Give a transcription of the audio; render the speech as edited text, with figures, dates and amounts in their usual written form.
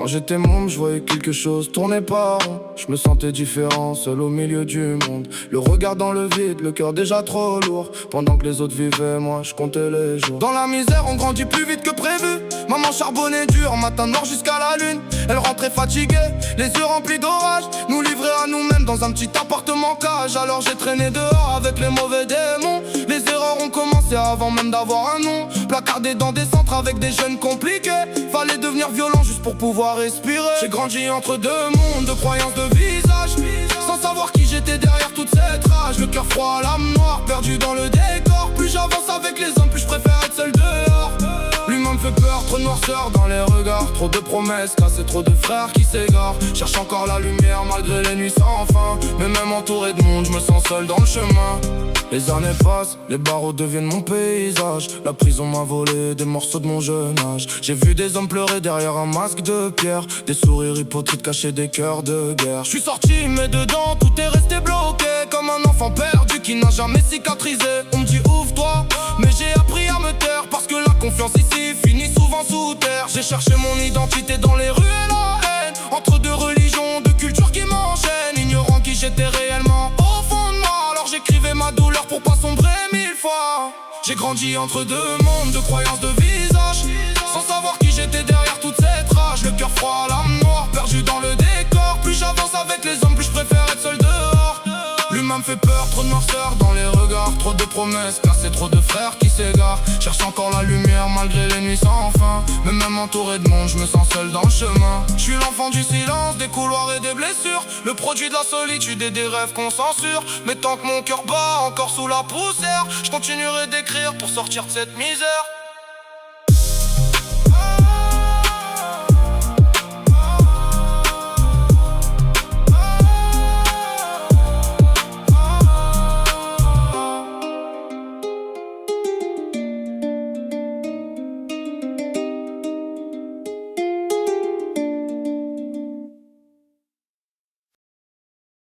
Quand j'étais môme, je voyais quelque chose tourner pas rond. Je me sentais différent, seul au milieu du monde. Le regard dans le vide, le cœur déjà trop lourd. Pendant que les autres vivaient, moi je comptais les jours. Dans la misère, on grandit plus vite que prévu. Maman charbonnait dur, matin noir jusqu'à la lune. Elle rentrait fatiguée, les yeux remplis d'orage. Nous livrer à nous-mêmes dans un petit appartement cage. Alors j'ai traîné dehors avec les mauvais démons. Les erreurs ont commencé avant même d'avoir un nom. Placardé dans des centres avec des jeunes compliqués. Fallait devenir violent juste pour pouvoir respirer. J'ai grandi entre deux mondes, de croyances, de visages, sans savoir qui j'étais derrière toute cette rage. Le cœur froid, l'âme noire, perdu dans le décor. Plus j'avance avec les hommes, plus je préfère être seul dehors. L'humain me fait peur, trop de noirceur dans les regards. Trop de promesses, cassé, trop de frères qui s'égarent. Cherche encore la lumière malgré les nuits sans fin. Mais même entouré de monde, je me sens seul dans le chemin. Les années passent, les barreaux deviennent mon paysage. La prison m'a volé des morceaux de mon jeune âge. J'ai vu des hommes pleurer derrière un masque de pierre. Des sourires hypocrites cachés des cœurs de guerre. Je suis sorti mais dedans tout est resté bloqué. Comme un enfant perdu qui n'a jamais cicatrisé. On me dit ouvre-toi, mais j'ai appris à me taire. Parce que la confiance ici finit souvent sous terre. J'ai cherché mon identité dans les rues et la haine. Entre deux religions, deux cultures qui m'enchaînent. Ignorant qui j'étais réellement au fond de moi. Alors j'écrivais ma douleur pour pas sombrer mille fois. J'ai grandi entre deux mondes, de croyances, de visages, sans savoir qui j'étais derrière toute cette rage. Le cœur froid, l'âme noire, perdu dans le décor. Plus j'avance avec les hommes, plus je préfère être seul dehors. L'humain me fait peur, trop de noirceur dans les regards. Trop de promesses, cassé, trop de frères qui s'égarent. Cherche encore la lumière malgré les nuits sans fin. Mais même entouré de monde, je me sens seul dans le chemin. Je suis l'enfant du silence, des couloirs et des blessures. Le produit de la solitude et des rêves qu'on censure. Mais tant que mon cœur bat encore sous la poussière, je continuerai d'écrire pour sortir de cette misère.